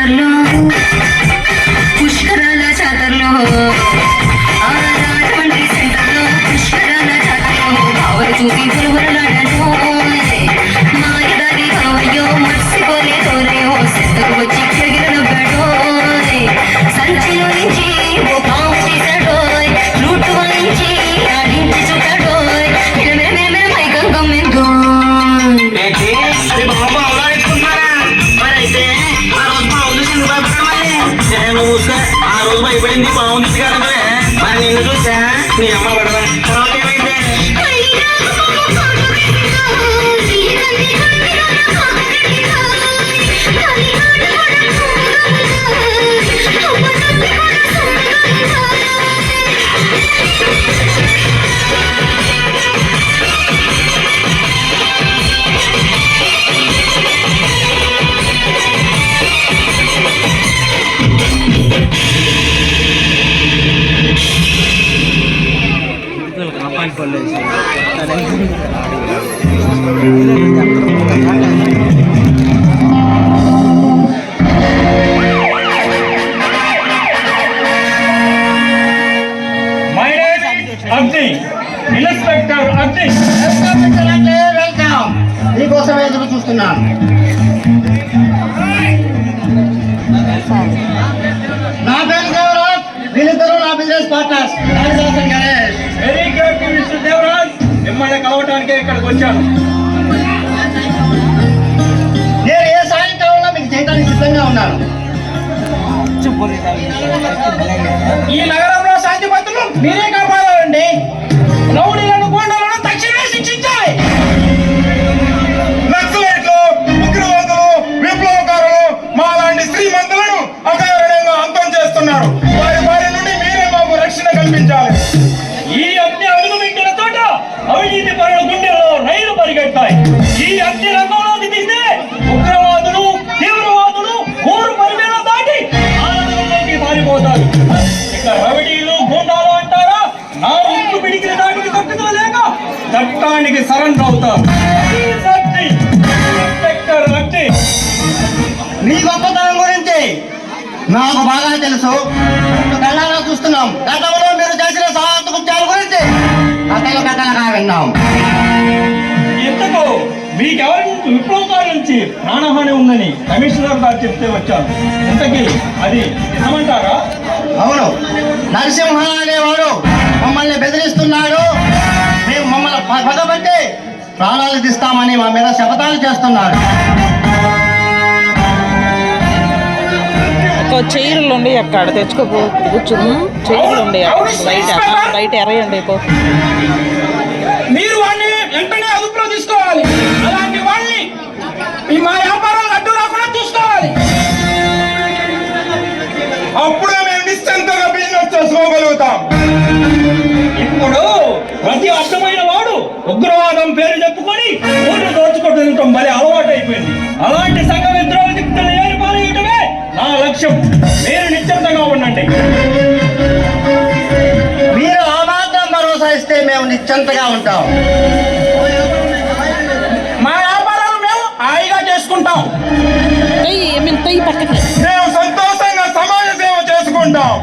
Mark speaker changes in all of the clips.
Speaker 1: జాతరలో పుష్కరాల జాతరలో రాజమండ్రి సెంటర్లో పుష్కరాల జాతరలో బావలు చూసి పురుగులాడను మాయదారి బావయ్యో మర్చిపోలేదోరేయో సెంటకు వచ్చి కిరగిరనవ్వాడో సంచిలో నుంచి ఓ పాము తీశాడో లూటు వాయించి ఆడించి చూడాడో మెరమెర మైకంగం ఎందు
Speaker 2: ఆ రోజు భయపడింది బాగుంది కదా మరి నిన్ను చూసా నీ అమ్మ పడదా తర్వాత ఏమైంది
Speaker 3: ఇన్స్పెక్టర్ అగ్ని
Speaker 4: వెల్కమ్ నీకోసమే ఎదురు చూస్తున్నాను. నా పేరు దేవరాజ్, వీళ్ళిద్దరూ నా business partners Ganesh.
Speaker 3: Very good mister Devraj, మిమ్మల్ని కలవటానికి ఇక్కడికి వచ్చాను.
Speaker 4: నేను ఏ సాయం కావాలో మీకు చేయడానికి సిద్ధంగా ఉన్నాను.
Speaker 3: ఈ నగరంలో శాంతి భద్రతలు మీరే కాపాడాలండి. రౌడీలను గోండాలను తక్షణమే శిక్షించాలి.
Speaker 5: నక్సలైట్లు, ఉగ్రవాదులు, విప్లవకారులు మాలాంటి శ్రీమంతులను అకారణంగా అంతం చేస్తున్నారు. వారి బారి నుండి మీరే మాకు రక్షణ కల్పించాలి.
Speaker 3: ఈ అగ్ని అడుగు పెట్టిన చోట అవినీతి పరుల గుండెల్లో రైలు పరిగెత్తాయి. ఈ అగ్ని రంగంలోకి దిగితే ఉగ్రవాదులు, తీవ్రవాదులు ఊరు పరివేళ దాటి ఆనందంలోకి మారిపోతారు. ఇక రౌడీలు, గూండాలు అంటారా? నా ఉప్పు పిడికిన దాటికి తట్టుకోలేక చట్టానికి సరెండర్ అవుతారు.
Speaker 4: మీ గొప్పతనం గురించి నాకు బాగా తెలుసు. కళ్ళారా చూస్తున్నాం. గతంలో మీరు చేసిన సాహసకృత్యాల గురించి కథలుగా విన్నాం.
Speaker 3: ఎందుకు మీకెవరి విప్లవకారుల నుంచి ప్రాణహాని ఉందని కమిషనర్ గారు చెప్తే వచ్చాను. ఇంతకీ అది నిజమంటారా?
Speaker 4: అవును, నరసింహ అనేవాడు మమ్మల్ని బెదిరిస్తున్నాడు. మేము మమ్మల్ని పగబట్టి ప్రాణాలు తీస్తామని మా మీద శపథాలు చేస్తున్నాడు.
Speaker 6: చైర్లు ఉండి అక్కడ తెచ్చుకోపో కూర్చుని చైర్లు ఉండి బయట ఎర్రయండి.
Speaker 3: మీరు వాడిని వెంటనే అదుపులో తీసుకోవాలి. అలాంటి వాళ్ళని మా వ్యాపారాలు అడ్డు రాకుండా చూసుకోవాలి.
Speaker 5: అప్పుడే మేము నిశ్చింతగా బిజినెస్ చేసుకోగలుగుతాం.
Speaker 3: ఇప్పుడు ప్రతి అర్థమైన వాడు ఉగ్రవాదం పేరు చెప్పుకొని ఊరిని దోచుకోవడం మరి అలవాటు అయిపోయింది. అలాంటి సంఘ విద్రోహ శక్తులు ఏర్పాటమే నా లక్ష్యం. మీరు నిశ్చింతగా ఉండండి.
Speaker 4: మీరు ఆ మాత్రం భరోసా ఇస్తే మేము నిశ్చింతగా ఉంటాం.
Speaker 3: మా వ్యాపారాలు మేము హాయిగా చేసుకుంటాం.
Speaker 5: మేము సంతోషంగా సమాజ సేవ చేసుకుంటాం.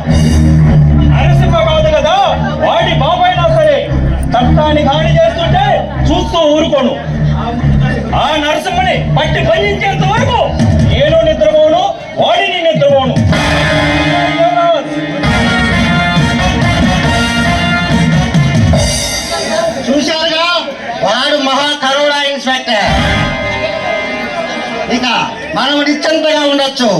Speaker 3: నరసింహ కాదు కదా, వాడి బాబైనా సరే చట్టాన్ని హాని చేస్తుంటే చూస్తూ ఊరుకోను. ఆ నరసింహని పట్టి బంధించేంత వరకు నేను నిద్రపోను, వాడిని నిద్రపోను.
Speaker 4: చూశారుగా, వాడు మహా కరోనా ఇన్స్పెక్టర్. ఇక మనం నిశ్చింతగా ఉండొచ్చు.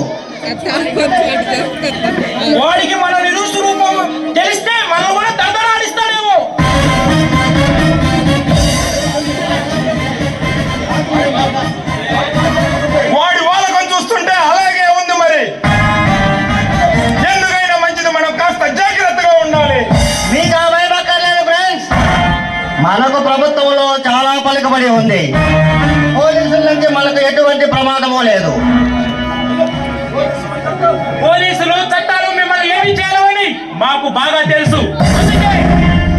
Speaker 3: వాడికి మన నిరూప రూపం తెలిస్తే మనం కూడా దండనాడిస్తాడేమో.
Speaker 5: వాడి వాళ్ళకం చూస్తుంటే అలాగే ఉంది. మరి ఎందుకైనా మంచిది మనం కాస్త జాగ్రత్తగా ఉండాలి.
Speaker 4: మీకు ఆ భయపక్కర్లేదు ఫ్రెండ్స్. మనకు ప్రభుత్వంలో చాలా పలుకుబడి ఉంది. పోలీసుల నుంచి మనకు ఎటువంటి ప్రమాదమూ లేదు.
Speaker 3: పోలీసులు, చట్టాలు మిమ్మల్ని ఏమి చేయాలని మాకు బాగా తెలుసు. అందుకే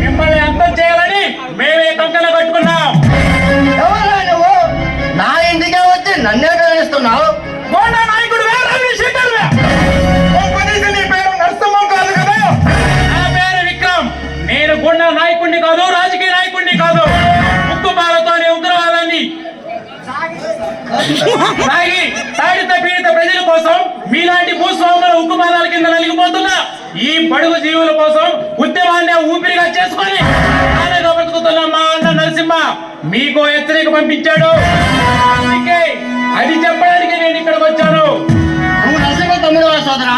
Speaker 3: మిమ్మల్ని అంతం చేయాలని మేమే కంకణ కట్టుకున్నాం.
Speaker 4: ఎవరా నువ్వు? నా ఇంటికే వచ్చి నన్నే బెదిరిస్తున్నావు?
Speaker 3: గోండా నాయకుడు వేరే, శెట్టర్ తాగి తాడిత పీడిత ప్రజల కోసం మీలాంటి భూస్వాముల ఉక్కుమానాల కింద నలిగిపోతున్న ఈ బడుగు జీవుల కోసం ఉద్యమాన్ని ఊపిరిగా చేసుకొని ఆనగా బ్రతుకుతున్న మా అన్న నరసింహ మీకు హెచ్చరిక పంపించాడు. అందుకే అది చెప్పడానికి నేను ఇక్కడికి వచ్చాను.
Speaker 4: నువ్వు నరసింహ తమ్ముడు సోదరా,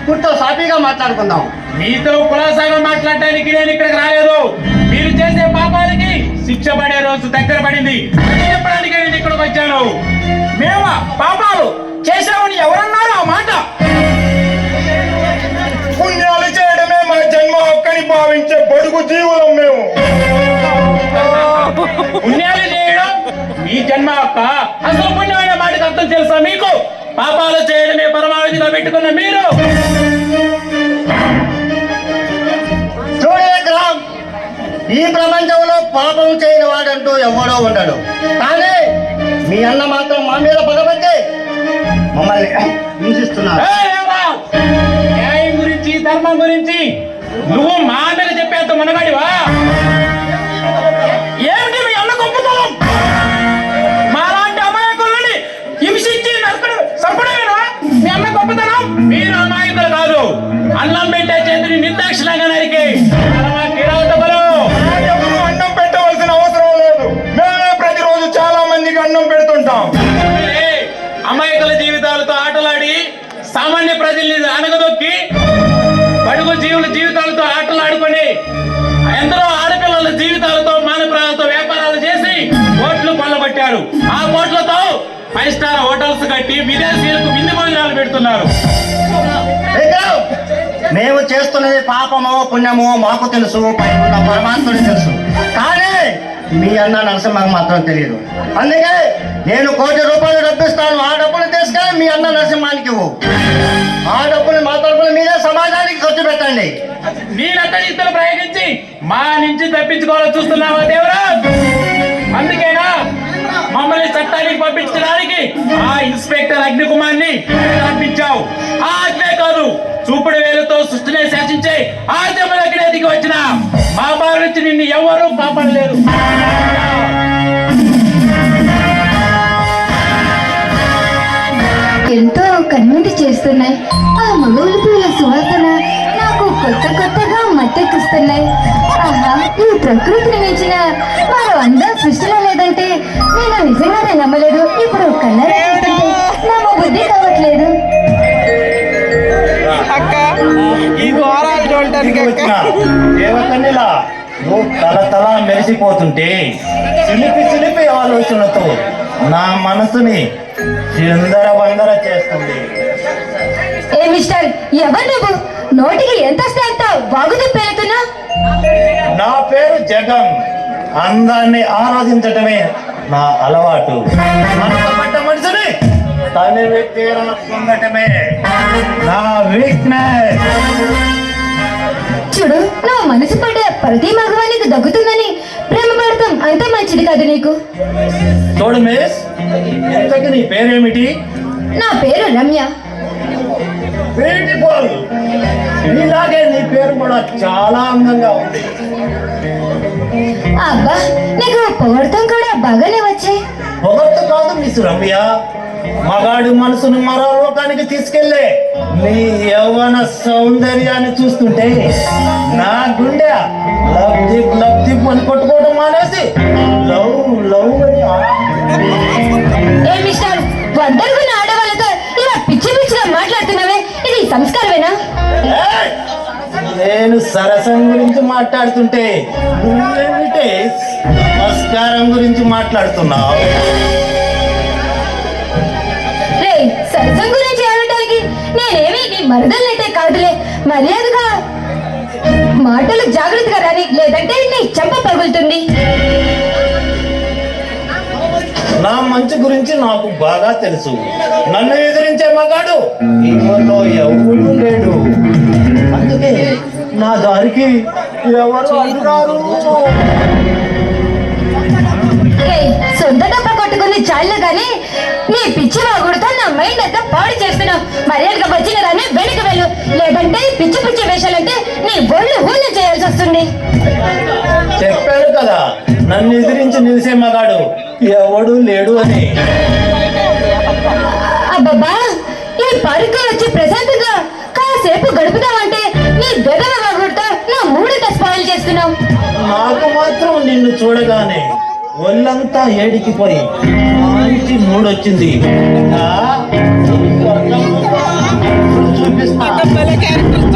Speaker 4: కూర్చో సాఫీగా మాట్లాడుకుందాం.
Speaker 3: మీతో కులాసాగా మాట్లాడటానికి నేను ఇక్కడికి రాలేదు. మీరు చేసే పాపాలకి శిక్ష పడే రోజు దగ్గర పడింది. అది చెప్పడానికి నేను ఇక్కడికి వచ్చాను.
Speaker 7: మేమా పాపాలు చేశామని ఎవరన్నారు ఆ మాట?
Speaker 5: పుణ్యాలు చేయడమే మా జన్మ హక్కని భావించే బడుగు జీవులం మేము.
Speaker 3: పుణ్యాలు చేయడం మీ జన్మ హక్క. అసలు పుణ్యం అనే మాటకు అర్థం తెలుసా మీకు? పాపాలు చేయడమే పరమావధిగా పెట్టుకున్న మీరు
Speaker 4: చూడరా, ఈ ప్రపంచంలో పాపం చేయని వాడంటూ ఎవడో ఉండడు. కానీ మీ అన్న మాత్రం మా మీద పగబట్టి మమ్మల్ని హింసిస్తున్నారు.
Speaker 3: న్యాయం గురించి ధర్మం గురించి నువ్వు మా మీద చెప్పేంత మునగాడివా?
Speaker 7: ఏమిటి మీ అన్న గొప్పతనం? మాలాంటి అమాయకులని హింసించి చంపడమేనా మీ అన్న గొప్పతనం?
Speaker 3: మీరు అమాయకులు కాదు. అన్నం పెట్టే చేతిని నిర్దాక్షిణంగా నరికి
Speaker 5: ఎవరు అన్నం పెట్టవలసిన అవసరం లేదు. మేమే ప్రతిరోజు చాలా మందికి అన్నం పెడుతుంటాం.
Speaker 3: అమాయకుల జీవితాలతో ఆటలాడి సామాన్య ప్రజల్ని అనగదొక్కి బడుగు జీవుల జీవితాలతో ఆటలు ఆడుకొని ఎందరో ఆడపిల్లల జీవితాలతో మానప్రాయాలతో వ్యాపారాలు చేసి కోట్లు కొల్లగొట్టారు. ఆ కోట్లతో 5 స్టార్ హోటల్స్ కట్టి విదేశీయులకు విందు భోజనాలు పెడుతున్నారు.
Speaker 4: మేము చేస్తున్నది పాపమో పుణ్యమో మాకు తెలుసు, పైన పరమాత్ముడికి తెలుసు. కానీ మీ అన్న నరసింహకు మాత్రం తెలియదు. అందుకే నేను 1 కోటి రూపాయలు డబ్బిస్తాను. ఆ డబ్బులు తీసుకొని మీ అన్న నరసింహానికి ఇవ్వు. ఆ డబ్బులు మా తరపున మీరే సమాజానికి ఖర్చు పెట్టండి.
Speaker 3: నీలంతటి ఇద్దరు ప్రయోగించి మా నుంచి తప్పించుకోవాలని చూస్తున్నావా దేవుడా? అందుకేనా మమ్మల్ని చట్టానికి పంపించడానికి ఆ ఇన్స్పెక్టర్ అగ్నికుమార్ని పంపించావు? ఆ ఆజ్ఞే కాదు, చూపుడు వేలుతో సృష్టినే శాసించే ఆ జమ దగ్గర దిగి వచ్చిన మా బావి నుంచి నిన్ను ఎవరూ కాపాడలేరు.
Speaker 8: ఎంతో కన్నుండి చేస్తున్నాయి. ఆ మగవుల పూల సువాసన నాకు కొత్తగా మత్తెక్కిస్తున్నాయి. ఆహా, ఈ ప్రకృతిని మించిన మరో అందం సృష్టిలో లేదంటే నేను నిజంగానే నమ్మలేదు. ఇప్పుడు కళ్ళారా చూస్తుంటే నమ్మ బుద్ధి కావట్లేదు.
Speaker 6: అక్క ఈ ఘోరాలు చూడటానికి అక్క.
Speaker 4: దేవకన్యలా నువ్వు తల మెరిసిపోతుంటే చిలిపి ఆలోచనతో నా మనసుని చిందర చేస్తుంది.
Speaker 8: ఏ మిస్టర్, ఎవరు నువ్వు? నోటికి ఎంత వస్తే అంత బాగుంది పేరుతున్నా?
Speaker 4: నా పేరు జగన్. అందాన్ని ఆరాధించటమే నా అలవాటు. మనసుపడ్డ మనిషిని తనివి తీరన పొందటమే నా వీక్నెస్.
Speaker 8: చూడు, నువ్వు మనసు పడ్డ ప్రతి మగవానికి దగ్గుతుందని ప్రేమ పడతాం అంత మంచిది కాదు నీకు.
Speaker 4: చూడు మిస్, ఇంతకి నీ పేరేమిటి?
Speaker 8: నా పేరు రమ్య.
Speaker 4: బ్యూటిఫుల్. ఇలాగే నీ పేరు కూడా చాలా అందంగా ఉంది.
Speaker 8: అబ్బా, నీకు పొగడతాం కూడా బాగానే వచ్చాయి.
Speaker 4: పొగట్టు కాదు మిస్ రమ్య, మగాడి మనసును మరో లోకానికి తీసుకెళ్లే నీ యవ్వన సౌందర్యాన్ని చూస్తుంటే నా గుండె లబ్ధిప్ అని కొట్టుకోవడం మానేసి లవ్ అని.
Speaker 8: ఏ మిస్టర్, వద్దనుకున్న ఆడవాళ్ళతో ఇలా పిచ్చిగా మాట్లాడుతున్నావే, ఇది సంస్కారమేనా?
Speaker 4: నేను సరసం గురించి మాట్లాడుతుంటే నువ్వేమిటే నమస్కారం గురించి మాట్లాడుతున్నావు?
Speaker 8: రే, సరసం గురించి ఆడటానికి నేనేమి నీ మరదలైతే కాదులే. మర్యాదగా మాటలు జాగ్రత్తగా రాని, లేదంటే నీ చెంప పగులుతుంది.
Speaker 4: నా మంచి గురించి నాకు బాగా తెలుసు. నన్ను ఎదిరించే మగాడు ఈ ఊళ్ళో ఎవరు లేడు. అందుకే నా దారికి ఎవరు అంటున్నారు?
Speaker 8: సొంత డబ్బ కొట్టుకుని చాలు గాని నీ పిచ్చి వాగుడుతో నా మైండ్ అంతా పాడు చేస్తున్నావు. మర్యాదగా వచ్చిన దాన్ని వెనక్కి వెళ్ళు, లేదంటే పిచ్చి వేషాలంటే నీ ఒళ్ళు ఊళ్ళో చేయాల్సి వస్తుంది.
Speaker 4: చెప్పాను కదా, నన్ను ఎదిరించి నిలిసే మగాడు ఎవడు లేడు అని.
Speaker 8: అబ్బబ్బా ఈ పార్కు వచ్చి ప్రశాంతంగా కాసేపు గడుపుదామంటే నీ గదవ వాగుడుతో నా మూడంతా స్పాయిల్ చేస్తున్నావు.
Speaker 9: నాకు మాత్రం నిన్ను చూడగానే ఒళ్ళంతా ఏడికిపోయి మంచి మూడొచ్చింది.
Speaker 4: చూపిస్తా.
Speaker 6: భలే క్యారెక్టర్.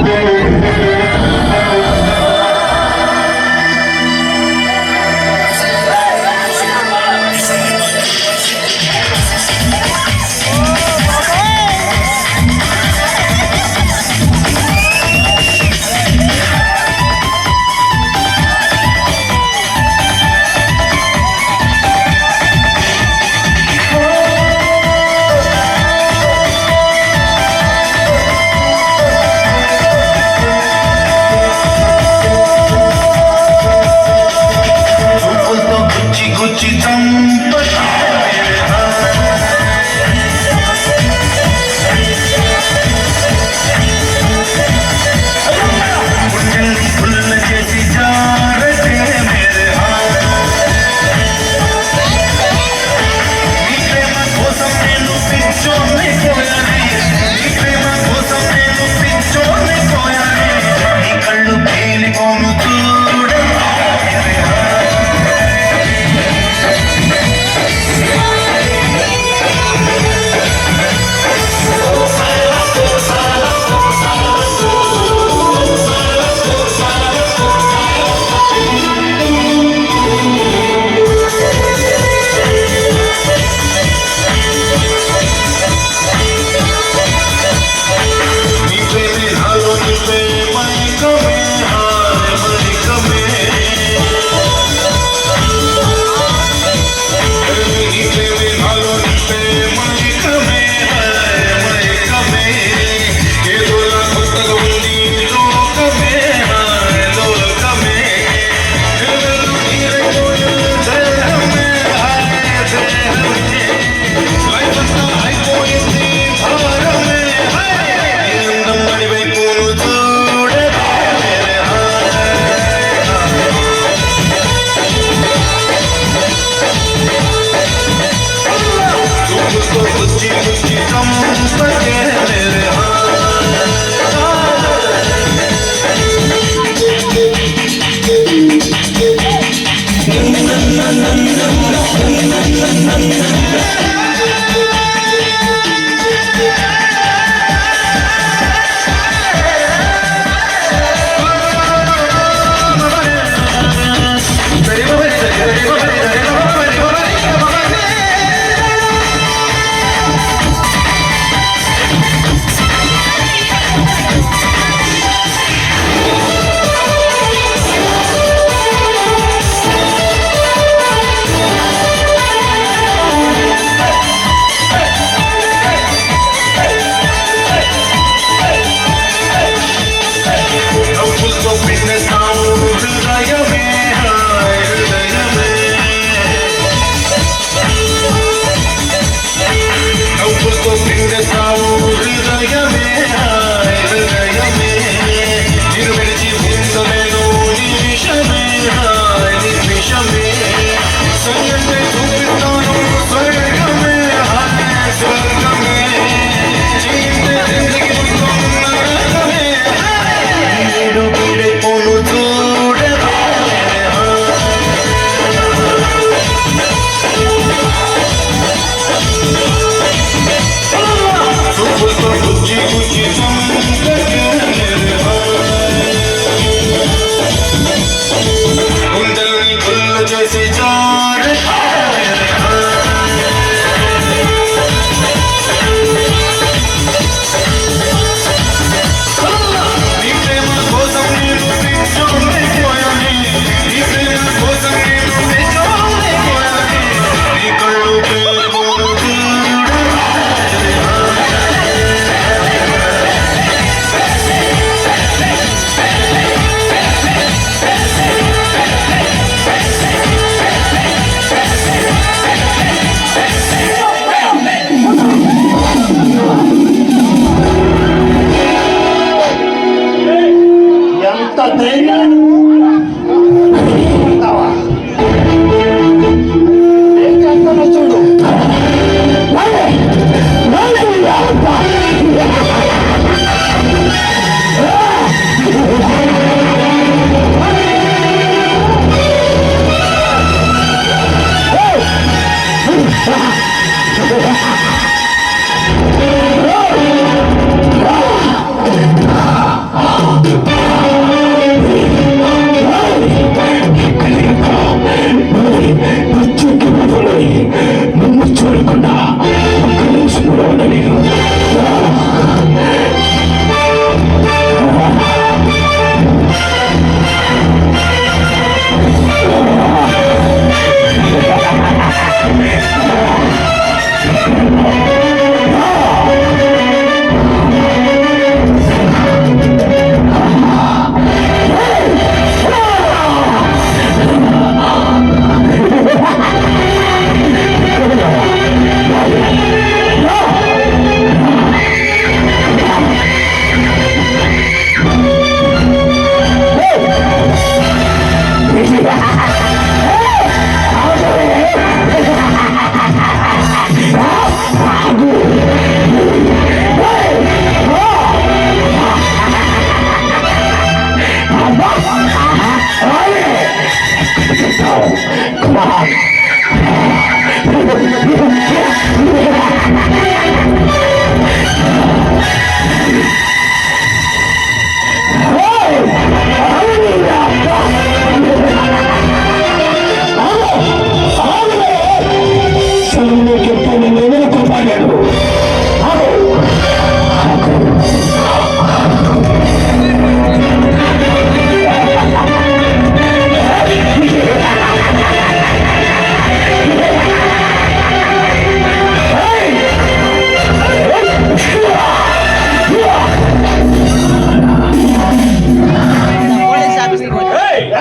Speaker 6: పోలీస్ ఆఫీస్కి వచ్చి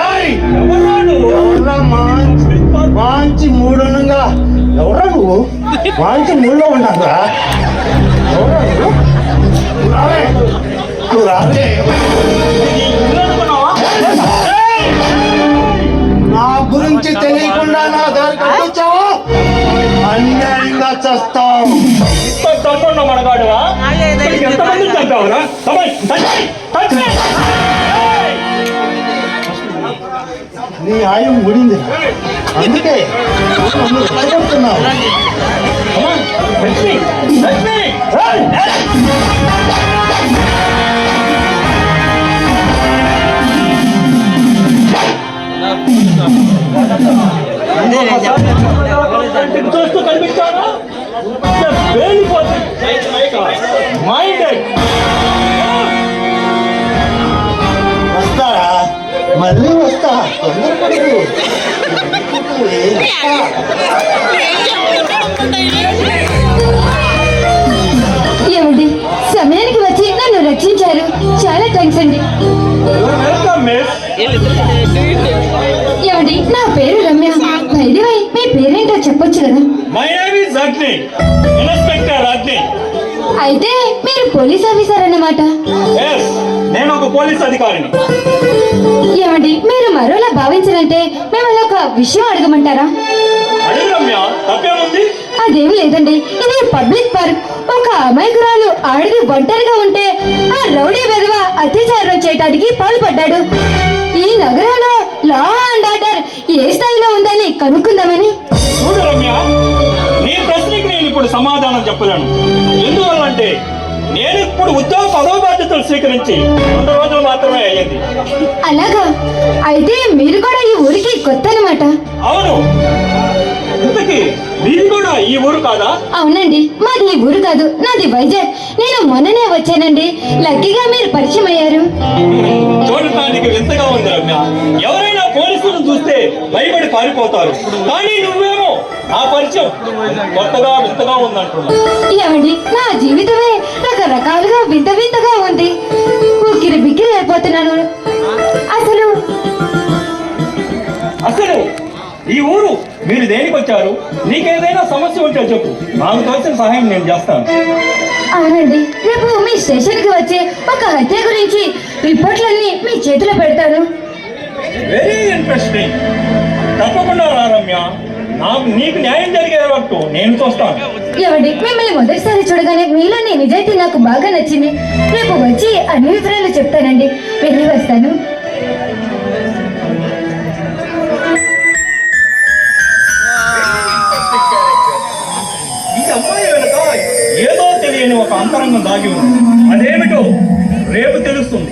Speaker 3: ఏయ్! ఎవరా నువ్వు?
Speaker 4: ఎవరా మంచి మూడుగా ఎవరా నువ్వు మంచి మూడులో ఉండగా ఎవరా నువ్వు రావే. నువ్వు రావే.
Speaker 3: నీ ఇల్లు అనుకున్నావా? ఏయ్!
Speaker 4: నా గురించి తెలియకుండా నా దారి కట్టొచ్చావు అన్యాయంగా చస్తావు.
Speaker 3: ఇంత తప్పకుండా మనగాడువా? ఇక్కడికి ఎంతమందిని చంపావురా? తమ్ముడు, తమ్ముడు! ఏయ్!
Speaker 4: నీ ఆయువు ముడింది అందుకే నన్ను రెచ్చగొడుతున్నావు.
Speaker 3: లక్ష్మి! లక్ష్మి! ఏయ్! ఇంటికి చూస్తూ కనిపించాను వేలిపోతుంది మైండెడ్.
Speaker 4: వస్తారా మళ్ళీ వస్తా తొందరపడదు.
Speaker 8: ఏమండి సమయానికి వచ్చి నన్ను రక్షించారు, చాలా థ్యాంక్స్ అండి.
Speaker 3: Welcome miss.
Speaker 8: ఏమండి నా పేరు రమ్య. వైద్యవై మీ పేరేంటో చెప్పొచ్చు కదా.
Speaker 3: మై నేమ్ ఇస్ అగ్ని, ఇన్స్పెక్టర్ అగ్ని.
Speaker 8: అయితే మీరు పోలీస్ ఆఫీసర్ అన్నమాట.
Speaker 3: ఎస్, నేను ఒక పోలీస్ అధికారిని.
Speaker 8: ఏమండి మీరు మరోలా భావించారంటే మిమ్మల్ని ఒక విషయం అడగమంటారా?
Speaker 3: అడుగు రమ్య, తప్పేముంది?
Speaker 8: అదేం లేదండి, ఇది పబ్లిక్ పార్క్. ఒక అమాయకురాలు ఆడిది ఒంటరిగా ఉంటే ఆ రౌడీ వెధవ అత్యాచారం చేయడానికి పాల్పడ్డాడు. ఈ నగరంలో లా అండ్ ఆర్డర్ ఏ స్థాయిలో ఉందని కనుక్కుందామని.
Speaker 3: చూడు రమ్య, నీ ప్రశ్నకి నేను ఇప్పుడు సమాధానం చెప్పలేను. ఎందువల్లంటే నేను ఇప్పుడు ఉద్యోగ పదవి బాధ్యతలు స్వీకరించి 2 రోజులు మాత్రమే అయ్యింది.
Speaker 8: అలాగా? అయితే మీరు కూడా ఈ ఊరికి కొత్త అన్నమాట.
Speaker 3: అవును. ఇంతకీ మీది కూడా ఈ ఊరు కాదా?
Speaker 8: అవునండి, మాది ఈ ఊరు కాదు, నాది వైజాగ్. నేను మొన్ననే వచ్చానండి. లక్కీగా మీరు పరిచయం అయ్యారు.
Speaker 3: చూడటానికి వింతగా ఉంది రమ్య. ఎవరైనా పోలీసులను చూస్తే భయపడి పారిపోతారు. కానీ నువ్వేమో ఆ పరిచయం కొత్తగా వింతగా ఉందంటున్నా.
Speaker 8: ఏమండి నా జీవితమే రకరకాలుగా వింత వింతగా ఉంది. ఉక్కిరి బిక్కిరి అయిపోతున్నాను.
Speaker 3: అసలు ఈ ఊరు మీరు దేనికి వచ్చారు? నీకేదైనా సమస్య ఉంటే చెప్పు, నాకు తోచిన సహాయం నేను చేస్తాను.
Speaker 8: అవునండి, రేపు మీ స్టేషన్కి వచ్చి ఒక హత్య గురించి రిపోర్ట్లన్నీ మీ చేతిలో పెడతాను.
Speaker 3: Very interesting. తప్పకుండా రా రమ్య, నీకు న్యాయం జరిగే వరకు నేను చూస్తాను.
Speaker 8: ఏమండి మిమ్మల్ని మొదటిసారి చూడగానే మీలోని నిజాయితీ నాకు బాగా నచ్చింది. రేపు వచ్చి అన్ని వివరాలు చెప్తానండి. వెళ్ళి వస్తాను.
Speaker 3: ఈ అమ్మాయి వెనుక ఏదో తెలియని ఒక అంతరంగం దాగి ఉంది. అదేమిటో రేపు తెలుస్తుంది.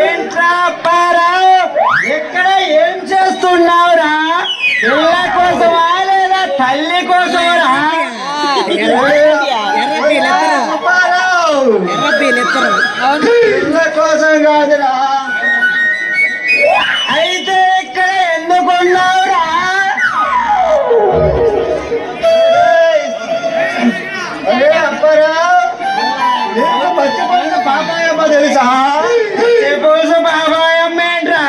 Speaker 7: ఏంట్రా అప్పారావు, ఇక్కడ ఏం చేస్తున్నావురా? పిల్ల కోసమా లేదా తల్లి కోసమరా?
Speaker 4: పిల్ల కోసం కాదురా,
Speaker 7: అయితే ఇక్కడ ఎందుకున్నావురా?
Speaker 4: అరే అప్పారావు, నీకు మర్చిపోయిన పాపాయమ్మ తెలుసా?
Speaker 7: చెప్పోసు బాబాయమ్మ ఏంట్రా?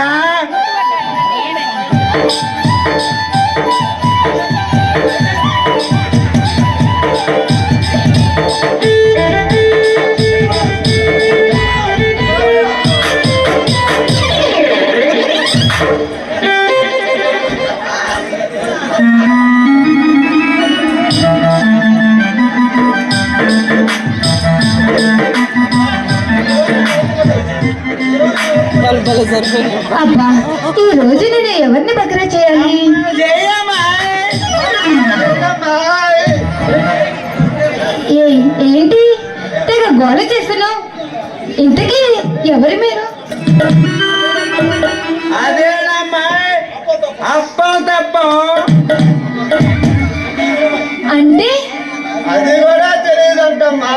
Speaker 8: అబ్బా, ఈ రోజు నేను ఎవరిని బకరా చేయాలి? ఏంటి తెగ గోల చేస్తున్నావు? ఇంతకీ ఎవరు మీరు?
Speaker 7: అదేనమ్మా అప్పం తప్ప.
Speaker 8: అంటే
Speaker 4: అది కూడా తెలియదంటమ్మా.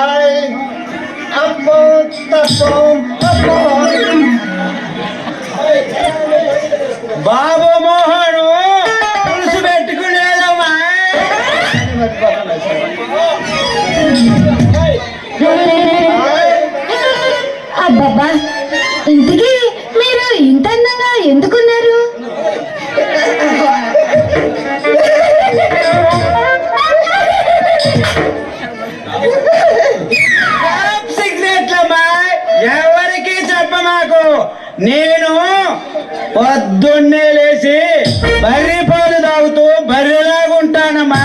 Speaker 4: అప్పో తప్పో అప్పో.
Speaker 7: బాబు మోహను పులుసు పెట్టుకునేదమ్మా.
Speaker 8: అబ్బబ్బా, ఇంతకీ మీరు ఇంత అందంగా ఎందుకున్నారు?
Speaker 7: సిగరెట్లమ్మా, ఎవరికి చెప్పమాకు. నేను పొద్దున్నే లేచి బర్రి పాలు తాగుతూ బర్రెలాగుంటానమ్మా.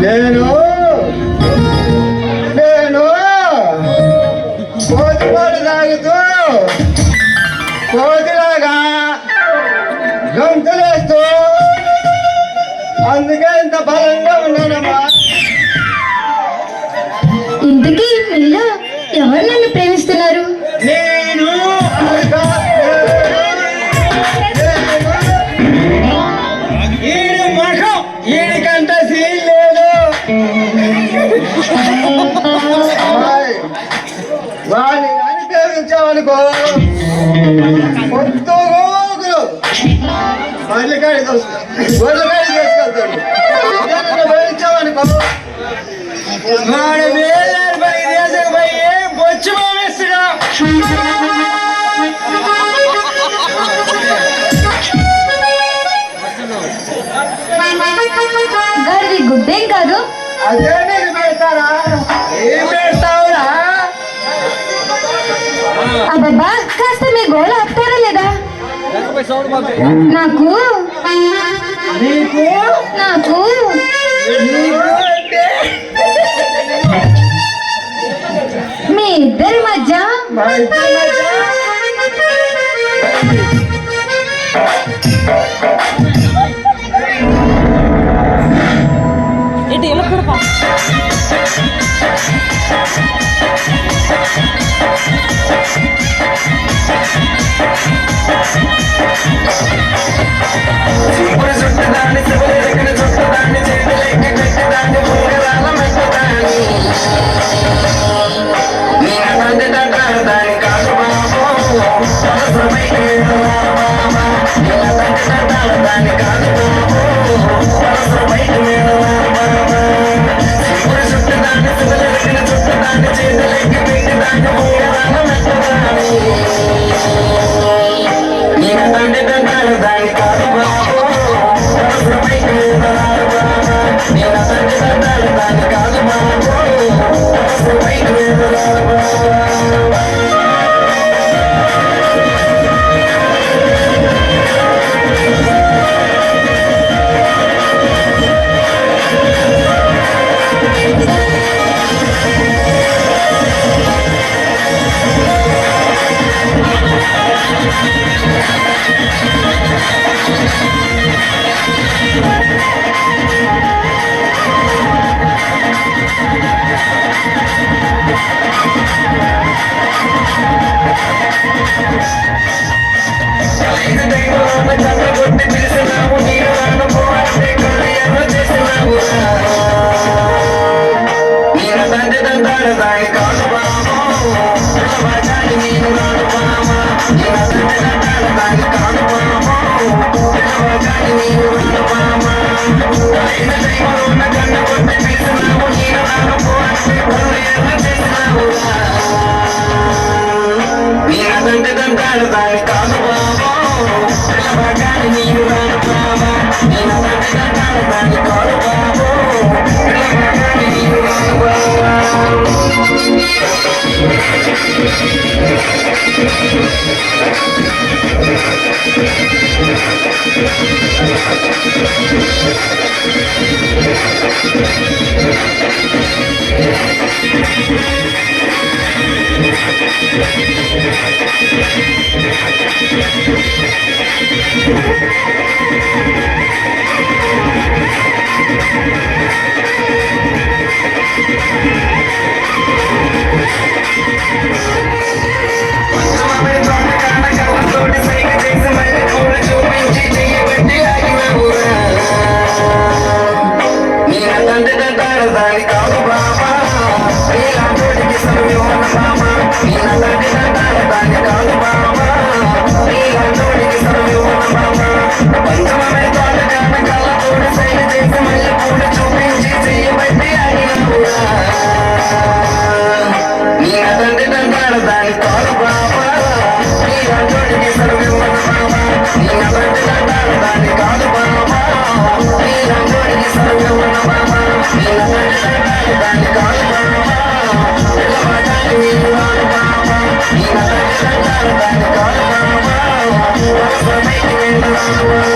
Speaker 4: నేను కోతిపాలు తాగుతూ కోతిలాగా గంతులేస్తూ అందుకే ఇంత బలంగా ఉన్నానమ్మా.
Speaker 8: ఇంతకీ మీలో ఎవరు నన్ను ప్రేమిస్తున్నారు?
Speaker 7: నేను ఈడు ముఖం ఈడికంత సీన్ లేదు.
Speaker 4: వాడిని కానీ ప్రేమించామనుకో పొద్దు గొడ్లకాయ చేసుకెళ్తాడు. ప్రేమించామనుకో
Speaker 7: వాడు వేలాడు పై దేశకపోయి బొచ్చు పంపిస్తున్నాడు.
Speaker 8: ముద్దేం కాదు.
Speaker 4: అదే నీకు పెడతారా? ఏం పెడతావురా?
Speaker 8: అబ్బబ్బా కాస్త మీ గోళ ఆపుతారా లేదా? నాకు
Speaker 4: నీకు
Speaker 8: నాకు మీ ఇద్దరి మధ్య
Speaker 4: మా ఇద్దరి మధ్య
Speaker 6: ఇటు ఎలా కూడా
Speaker 10: We're making it